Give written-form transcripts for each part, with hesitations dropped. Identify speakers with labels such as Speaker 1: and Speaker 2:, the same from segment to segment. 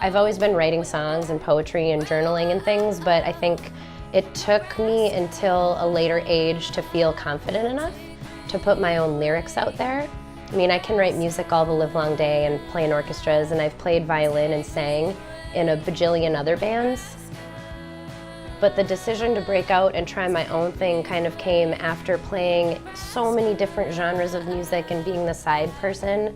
Speaker 1: I've always been writing songs and poetry and journaling and things, but I think it took me until a later age to feel confident enough to put my own lyrics out there. I mean, I can write music all the livelong day and play in orchestras, and I've played violin and sang in a bajillion other bands. But the decision to break out and try my own thing kind of came after playing so many different genres of music and being the side person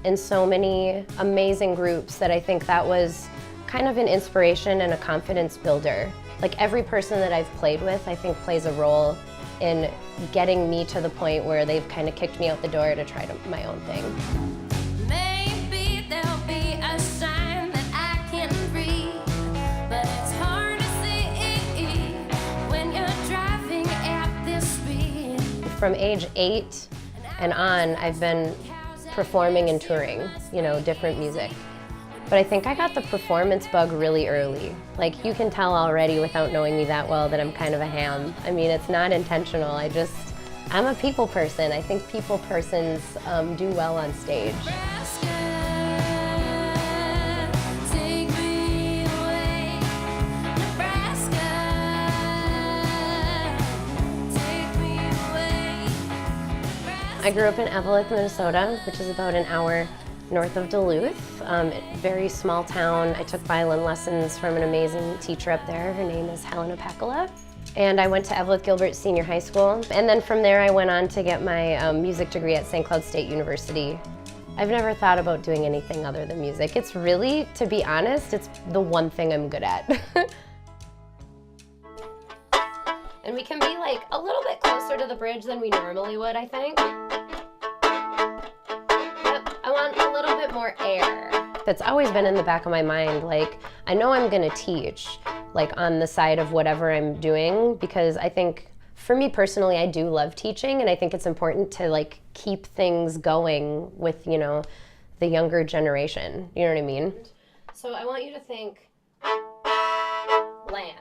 Speaker 1: in so many amazing groups that I think that was kind of an inspiration and a confidence builder. Like every person that I've played with, I think plays a role in getting me to the point where they've kind of kicked me out the door to try my own thing.
Speaker 2: Maybe there'll be a sign that I can read, but it's hard to see when you're driving at this speed.
Speaker 1: From age 8 and on, I've been performing and touring, you know, different music. But I think I got the performance bug really early. Like, you can tell already without knowing me that well that I'm kind of a ham. I mean, it's not intentional. I'm a people person. I think people persons do well on stage. I grew up in Eveleth, Minnesota, which is about an hour north of Duluth. Very small town. I took violin lessons from an amazing teacher up there. Her name is Helena Pekala. And I went to Eveleth Gilbert Senior High School. And then from there I went on to get my music degree at St. Cloud State University. I've never thought about doing anything other than music. It's really, to be honest, it's the one thing I'm good at. And we can be like a little bit closer to the bridge than we normally would, I think. I want a little bit more air. That's always been in the back of my mind. Like, I know I'm gonna teach, like on the side of whatever I'm doing, because I think, for me personally, I do love teaching, and I think it's important to like keep things going with, you know, the younger generation. You know what I mean? So I want you to think land.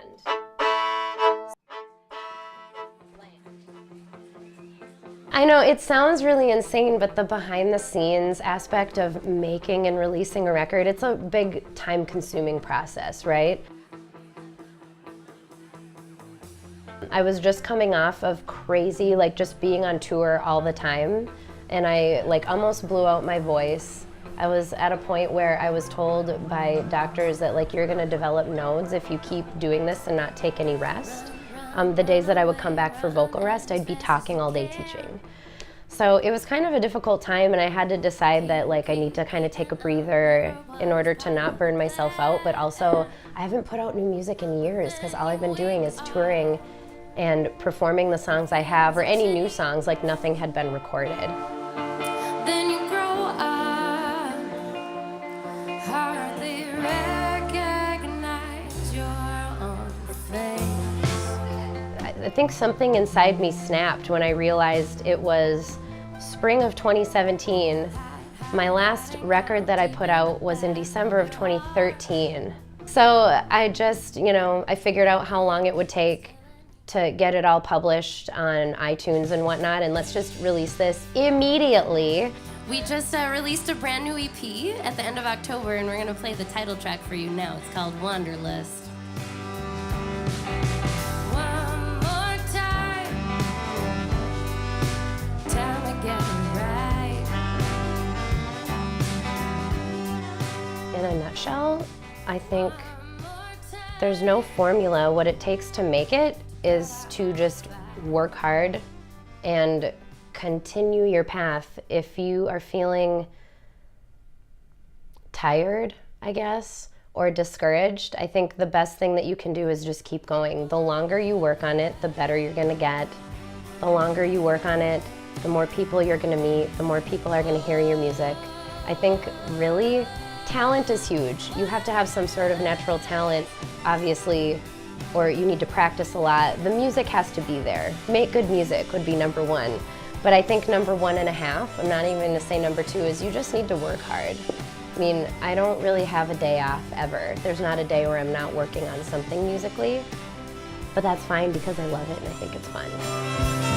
Speaker 1: I know it sounds really insane, but the behind the scenes aspect of making and releasing a record, it's a big time consuming process, right? I was just coming off of crazy, like just being on tour all the time, and I like almost blew out my voice. I was at a point where I was told by doctors that like you're gonna develop nodes if you keep doing this and not take any rest. The days that I would come back for vocal rest, I'd be talking all day teaching. So it was kind of a difficult time, and I had to decide that like I need to kind of take a breather in order to not burn myself out, but also I haven't put out new music in years because all I've been doing is touring and performing the songs I have, or any new songs, like nothing had been recorded.
Speaker 2: Then you grow up, hardly recognize your own face.
Speaker 1: I think something inside me snapped when I realized it was spring of 2017. My last record that I put out was in December of 2013. So I just, you know, I figured out how long it would take to get it all published on iTunes and whatnot, and let's just release this immediately.
Speaker 2: We just released a brand new EP at the end of October, and we're gonna play the title track for you now. It's called Wanderlust.
Speaker 1: In a nutshell, I think there's no formula. What it takes to make it is to just work hard and continue your path. If you are feeling tired, I guess, or discouraged, I think the best thing that you can do is just keep going. The longer you work on it, the better you're gonna get. The longer you work on it, the more people you're gonna meet, the more people are gonna hear your music. I think really, talent is huge. You have to have some sort of natural talent, obviously, or you need to practice a lot. The music has to be there. Make good music would be number one. But I think number 1.5, I'm not even gonna say number 2, is you just need to work hard. I mean, I don't really have a day off ever. There's not a day where I'm not working on something musically, but that's fine because I love it and I think it's fun.